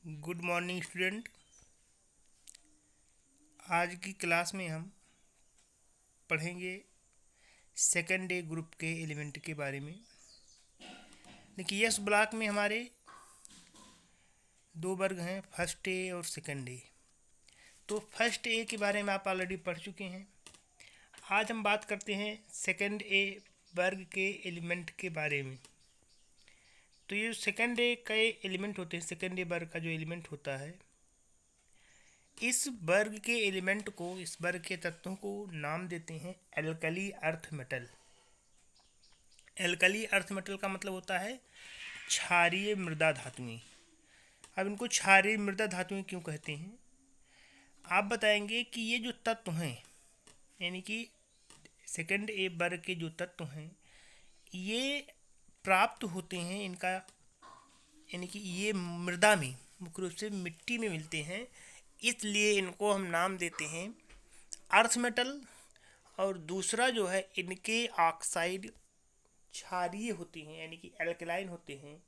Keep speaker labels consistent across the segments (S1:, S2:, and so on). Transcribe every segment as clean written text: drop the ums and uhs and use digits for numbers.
S1: Good morning student. आज की class में हम पढ़ेंगे सेकेंड डे ग्रुप के एलिमेंट के बारे में। देखिए, यस ब्लॉक में हमारे दो वर्ग हैं, फर्स्ट ए और सेकेंड ए। तो फर्स्ट ए के बारे में आप ऑलरेडी पढ़ चुके हैं। आज हम बात करते हैं सेकेंड ए वर्ग के एलिमेंट के बारे में। तो ये सेकेंड ए के एलिमेंट होते हैं, सेकेंड ए वर्ग का जो एलिमेंट होता है, इस वर्ग के एलिमेंट को, इस वर्ग के तत्वों को नाम देते हैं alkali earth metal. Alkali earth metal का मतलब होता है क्षारीय मृदा धातुएं। अब इनको क्षारीय मृदा धातुएं क्यों कहते हैं, आप बताएंगे कि ये जो तत्व हैं, यानी कि सेकंड ए वर्ग के जो तत्व हैं, ये प्राप्त होते हैं, इनका यानी कि ये मृदा में, मुख्य रूप से मिट्टी में मिलते हैं, इसलिए इनको हम नाम देते हैं अर्थ मेटल। और दूसरा जो है, इनके ऑक्साइड क्षारीय होते हैं, यानी कि एल्कलाइन होते हैं,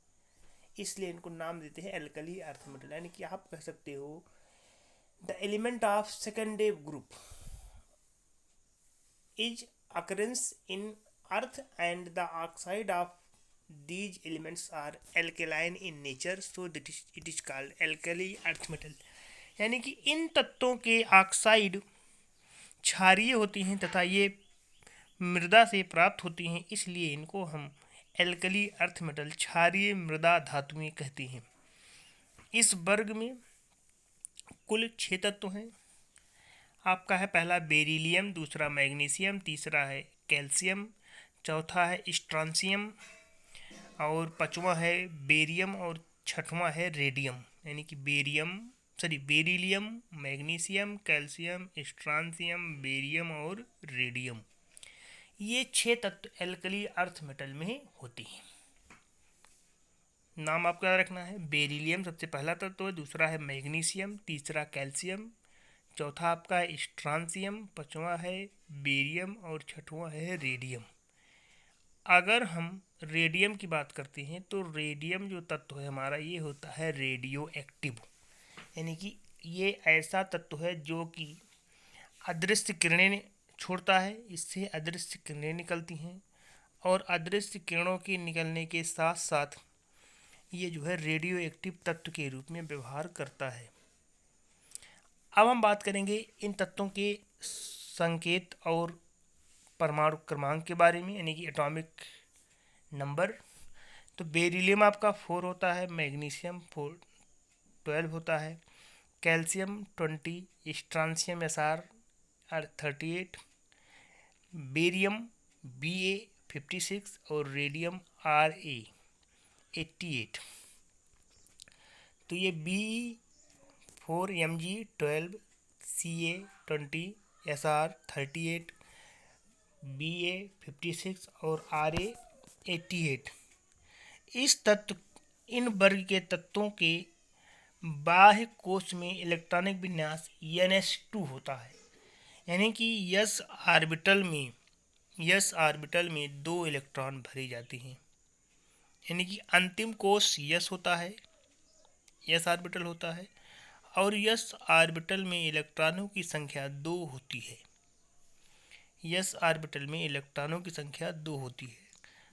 S1: इसलिए इनको नाम देते हैं एल्कली अर्थ मेटल। यानी कि आप कह सकते हो the element of second day group is occurrence in earth and the oxide of these elements are alkaline in nature, so that it is called alkali earth metal। यानी कि इन तत्वों के ऑक्साइड क्षारीय होती हैं तथा ये मृदा से प्राप्त होती हैं, इसलिए इनको हम एल्कली अर्थ मेटल, क्षारीय मृदा धातुएं कहते हैं। इस वर्ग में कुल 6 तत्व हैं। आपका है पहला बेरिलियम, दूसरा मैग्नीशियम, तीसरा है कैल्शियम, चौथा है स्ट्रॉन्शियम, और पांचवा है बेरियम, और छठवां है रेडियम। यानी कि beryllium, magnesium, calcium, strontium, barium और रेडियम, ये 6 तत्व एल्कली अर्थ मेटल में होती हैं। नाम आपको याद रखना है, बेरिलियम सबसे पहला तत्व है, दूसरा है मैग्नीशियम, तीसरा कैल्शियम, चौथा आपका है स्ट्रॉन्शियम, पांचवा है बेरियम और छठवां है रेडियम। अगर हम रेडियम की बात करते हैं तो रेडियम जो तत्व है हमारा, ये होता है रेडियो एक्टिव। यानी कि ये ऐसा तत्व है जो कि अदृश्य किरणें छोड़ता है, इससे अदृश्य किरणें निकलती हैं, और अदृश्य किरणों के निकलने के साथ साथ ये जो है रेडियो एक्टिव तत्व के रूप में व्यवहार करता है। अब हम बात करेंगे इन तत्वों के संकेत और परमाणु क्रमांक के बारे में, यानी कि एटॉमिक नंबर। तो बेरिलियम आपका 4 होता है, मैग्नीशियम 12 होता है, calcium 20, strontium Sr 38, barium Ba 56 और रेडियम Ra 88। तो ये Be4 Mg 12, Ca 20, Sr 38, Ba 56 और Ra 88 इन वर्ग के तत्वों के बाह्य कोश में इलेक्ट्रॉनिक विन्यास ns2 होता है। यानी कि यस ऑर्बिटल में 2 इलेक्ट्रॉन भरे जाते हैं। यानी कि अंतिम कोश यस होता है, यस ऑर्बिटल होता है, और यस ऑर्बिटल में इलेक्ट्रॉनों की संख्या 2 होती है। यस ऑर्बिटल में इलेक्ट्रॉनों की संख्या 2 होती है।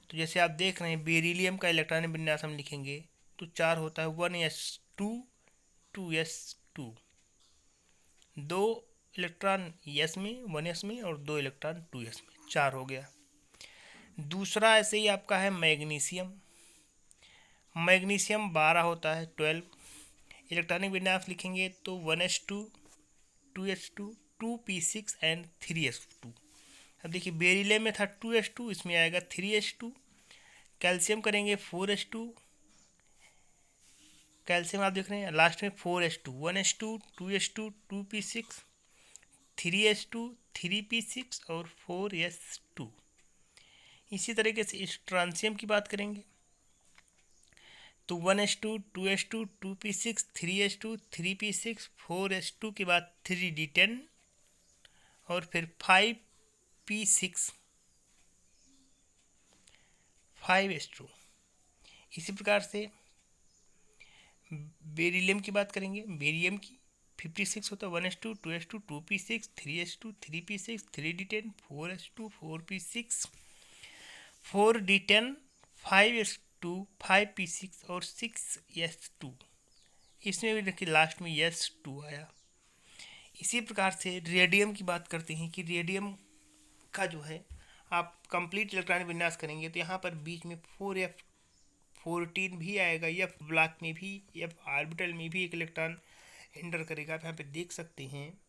S1: तो जैसे आप देख रहे हैं, बेरिलियम का इलेक्ट्रॉनिक विन्यास हम लिखेंगे तो 4 होता है, 1s2 2s2, 2 इलेक्ट्रॉन यस में, 1s में, और 2 इलेक्ट्रॉन 2s में, 4 हो गया। दूसरा ऐसे ही आपका है मैग्नीशियम 12 होता है, 12 इलेक्ट्रॉनिक विन्यास लिखेंगे तो 1s2 2s2 2p6 and 3s2। अब देखिए, बेरिलियम में था 2s2, इसमें आएगा 3s2। कैल्शियम करेंगे 4s2, कैल्शियम आप देख रहे हैं लास्ट में 4s2, 1s2 2s2 2p6 3s2 3p6 और 4s2। इसी तरीके से स्ट्रॉन्शियम की बात करेंगे तो 1s2 2s2 2p6 3s2 3p6 4s2 के बाद 3d10 और फिर 5p6 5s2। इसी प्रकार से बेरिलियम की बात करेंगे, बेरियम की 56 होता है 1s2 2s2 2p6 3s2 3p6 3d10 4s2 4p6 4d10 5s2 5p6 और 6s2। इसमें भी देखिए लास्ट में s2 आया। इसी प्रकार से रेडियम की बात करते हैं कि रेडियम का जो है आप कंप्लीट इलेक्ट्रॉनिक विन्यास करेंगे तो यहाँ पर बीच में 4f14 भी आएगा, एफ ब्लॉक में भी, एफ ऑर्बिटल में भी एक इलेक्ट्रॉन एंटर करेगा। आप यहाँ पे देख सकते हैं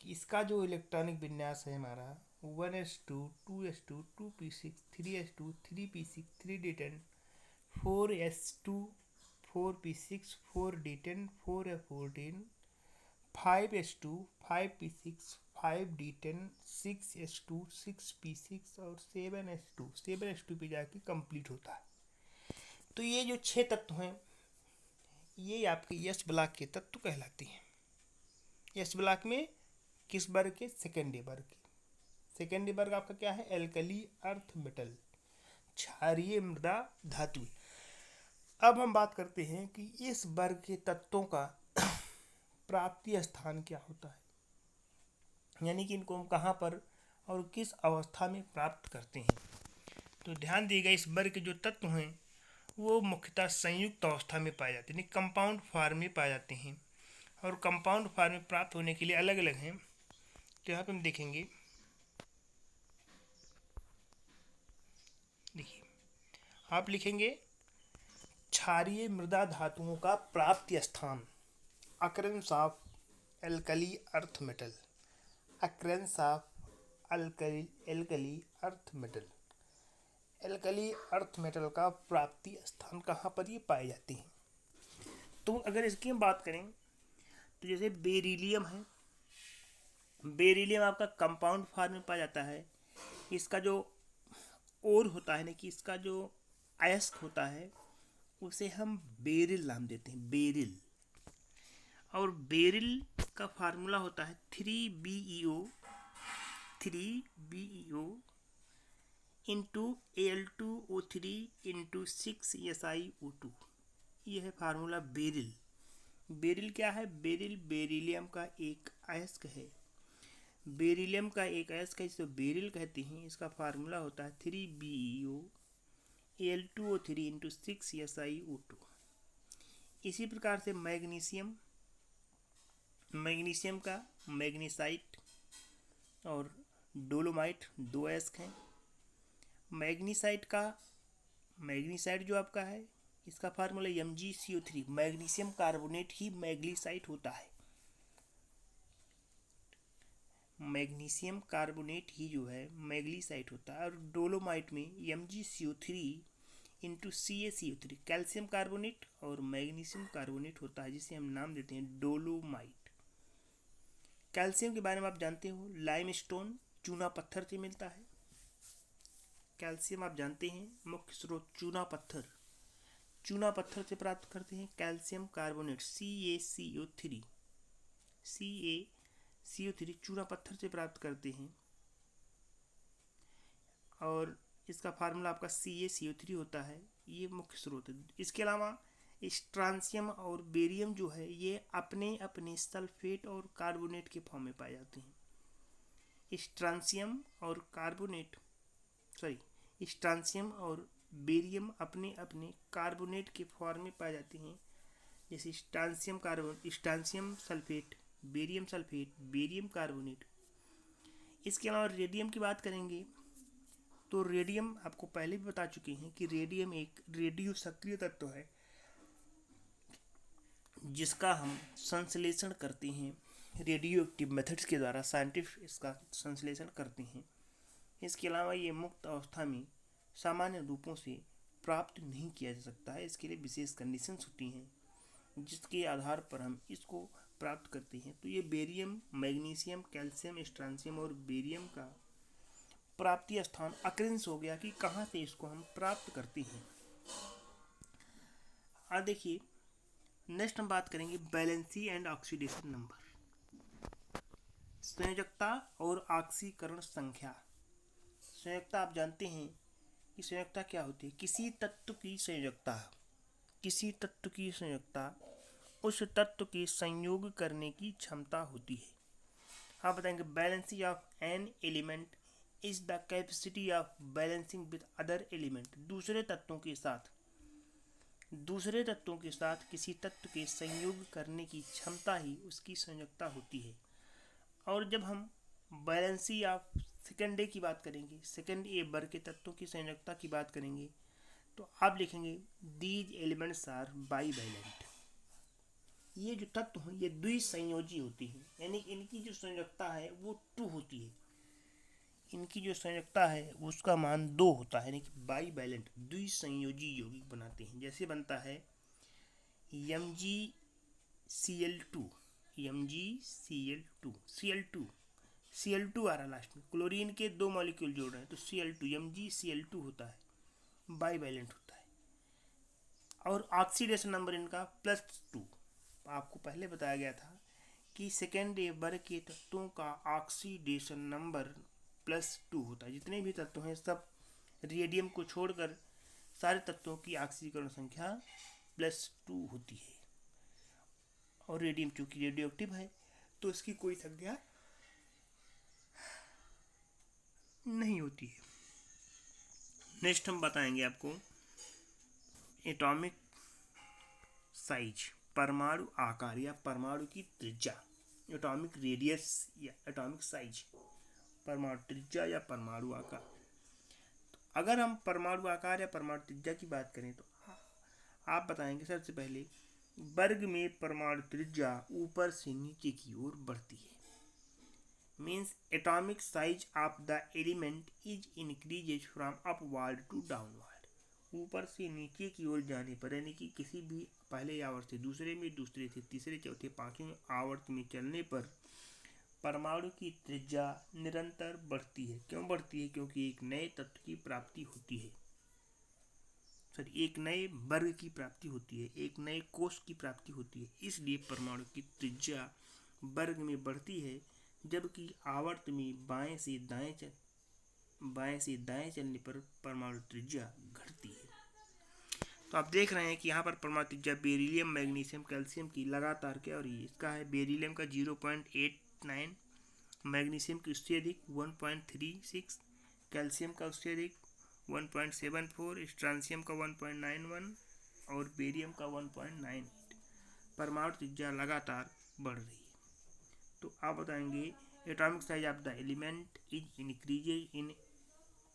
S1: कि इसका जो इलेक्ट्रॉनिक विन्यास है हमारा 1s2 2s2 2p6 3s2 3p6 3d10 4s2 4p6 4d10 4f14 5s2 5p6 5d10 6s2 6p6 और 7s2 पे जाके कंप्लीट होता है। तो ये जो 6 तत्व हैं ये आपके यस ब्लॉक के तत्व कहलाते हैं। यस ब्लॉक में किस वर्ग के? सेकेंडरी वर्ग के। सेकेंडरी वर्ग आपका क्या है? एल्कली अर्थ मेटल, क्षारीय मृदा धातु। अब हम बात करते हैं कि इस वर्ग के तत्वों का प्राप्ति स्थान क्या होता है, यानी कि इनको हम कहाँ पर और किस अवस्था में प्राप्त करते हैं। तो ध्यान दिएगा इस वर्ग के जो तत्व हैं वो मुख्यतः संयुक्त अवस्था में पाए जाते हैं, यानी कंपाउंड फॉर्म में पाए जाते हैं। और कंपाउंड फॉर्म में प्राप्त होने के लिए अलग अलग हैं। तो यहाँ पे हम देखेंगे, देखिए आप लिखेंगे क्षारीय मृदा धातुओं का प्राप्ति स्थान, occurrence of alkali earth metal, occurrence of alkali earth metal. Alkali earth metal का प्राप्ति स्थान कहाँ पर ये पाए जाते हैं। तो अगर इसकी हम बात करें तो जैसे बेरिलियम है, बेरिलियम आपका कंपाउंड फॉर्म में पाया जाता है। इसका जो ओर होता है ना कि इसका जो अयस्क होता है उसे हम बेरिल नाम देते हैं, बेरिल। और बेरिल का फार्मूला होता है 3BeO into Al2O3 into 6SiO2। यह है फार्मूला बेरिल। बेरिल क्या है? बेरिल बेरिलियम का एक अयस्क है, बेरिलियम का एक अयस्क है जिसे बेरिल कहते हैं। इसका फार्मूला होता है 3BeO Al2O3 इंटू 6SiO2। इसी प्रकार से मैग्नीशियम, मैग्नीशियम का मैग्नीसाइट और डोलोमाइट दो अयस्क हैं। मैग्नीसाइट का, मैग्नीसाइट जो आपका है इसका फार्मूला MgCO3, मैग्नीशियम कार्बोनेट ही मैग्नीसाइट होता है। मैग्नीशियम कार्बोनेट ही जो है मैग्नीसाइट होता है। और डोलोमाइट में MgCO3 into CaCO3, calcium carbonate और मैग्नीशियम कार्बोनेट होता है जिसे हम नाम देते हैं डोलोमाइट। कैल्शियम के बारे में आप जानते हो, लाइमस्टोन चूना पत्थर से मिलता है। कैल्शियम आप जानते हैं मुख्य स्रोत चूना पत्थर, चूना पत्थर से प्राप्त करते हैं कैल्शियम कार्बोनेट CaCO3 चूना पत्थर से प्राप्त करते हैं। और इसका फार्मूला आपका CaCO3 होता है, ये मुख्य स्रोत है। इसके अलावा स्ट्रांसियम और बेरियम जो है ये अपने अपने सल्फेट और कार्बोनेट के फॉर्म में पाए जाते हैं। स्ट्रांसियम और बेरियम अपने अपने कार्बोनेट के फॉर्म में पाए जाते हैं, जैसे strontium sulphate, barium sulphate, barium carbonate. इसके अलावा रेडियम की बात करेंगे तो रेडियम आपको पहले भी बता चुके हैं कि रेडियम एक रेडियो सक्रिय तत्व है जिसका हम संश्लेषण करते हैं रेडियो एक्टिव मेथड्स के द्वारा, साइंटिस्ट इसका संश्लेषण करते हैं। इसके अलावा ये मुक्त अवस्था में सामान्य रूपों से प्राप्त नहीं किया जा सकता है, इसके लिए विशेष कंडीशंस होती हैं जिसके आधार पर हम इसको प्राप्त करते हैं। तो ये बेरियम, मैग्नीशियम, कैल्शियम, स्ट्रांसियम और बेरियम का प्राप्ति स्थान अक्रेंस हो गया कि कहाँ से इसको हम प्राप्त करते हैं। अब देखिए नेक्स्ट हम बात करेंगे वैलेंसी एंड ऑक्सीडेशन नंबर, संयोजकता और ऑक्सीकरण संख्या। संयोजकता आप जानते हैं कि संयोजकता क्या होती है? किसी तत्व की संयोजकता किसी तत्व की संयोजकता उस तत्व के संयोग करने की क्षमता होती है। आप बताएंगे balancing of an element is the capacity of balancing with other element. दूसरे तत्वों के साथ किसी तत्व के संयोग करने की क्षमता ही उसकी संयोजकता होती है। और जब हम बैलेंसी ऑफ सेकेंड ए की बात करेंगे, सेकेंड ए वर्ग के तत्वों की संयोजकता की बात करेंगे, तो आप लिखेंगे दीज एलिमेंट्स आर बाईवैलेंट। ये जो तत्व हैं ये द्विसंयोजी होती हैं, यानी इनकी जो संयोजकता है वो 2 होती है। इनकी जो संयोजकता है उसका मान 2 होता है, यानी कि बाईवैलेंट द्विसंयोजी यौगिक बनाते हैं। जैसे बनता है MgCl2, Cl2 आ रहा लास्ट में, क्लोरीन के 2 मॉलिक्यूल जोड़ रहे हैं तो Cl2 MgCl2 होता है, बाईवैलेंट होता है। और ऑक्सीडेशन नंबर इनका +2। आपको पहले बताया गया था कि सेकेंड ए वर्ग के तत्वों का ऑक्सीडेशन नंबर +2 होता है। जितने भी तत्व हैं सब रेडियम को छोड़कर सारे तत्वों की ऑक्सीकरण संख्या +2 होती है। और रेडियम चूंकि रेडियो एक्टिव है तो इसकी कोई संख्या नहीं होती है। नेक्स्ट हम बताएंगे आपको एटॉमिक साइज, परमाणु आकार या परमाणु की त्रिज्या, एटॉमिक रेडियस या एटॉमिक साइज, परमाणु त्रिज्या या परमाणु आकार। तो अगर हम परमाणु आकार या परमाणु त्रिज्या की बात करें तो आप बताएंगे सबसे पहले वर्ग में परमाणु त्रिज्या ऊपर से नीचे की ओर बढ़ती है। Means atomic size of the element is increases from upward to downward. ऊपर से नीचे की ओर जाने पर, यानी कि किसी भी पहले आवर्त से दूसरे में, दूसरे से तीसरे, चौथे, पांचवें आवर्त में चलने पर परमाणु की त्रिज्या निरंतर बढ़ती है। क्यों बढ़ती है? क्योंकि एक नए तत्व की प्राप्ति होती है, एक नए वर्ग की प्राप्ति होती है, एक नए कोष की प्राप्ति होती है। इसलिए परमाणु की त्रिज्या वर्ग में बढ़ती है, जबकि आवर्त में बाएं से दाएं चलने पर परमाणु त्रिज्या घटती है। तो आप देख रहे हैं कि यहाँ पर परमाणु त्रिज्या बेरिलियम, मैग्नीशियम, कैल्शियम की लगातार क्या हो रही है। इसका है बेरिलियम का 0.89, मैग्नीशियम की उससे अधिक 1.36, कैल्शियम का उससे अधिक 1.74, स्ट्रांसियम का 1.91 और बेरियम का 1.98। परमाणु त्रिज्या लगातार बढ़ रही है। तो आप बताएंगे atomic size of the element is increases in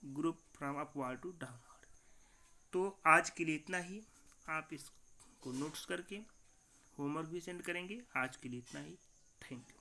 S1: group from upward to downward. तो आज के लिए इतना ही। आप इसको नोट्स करके होमवर्क भी सेंड करेंगे। आज के लिए इतना ही। Thank you.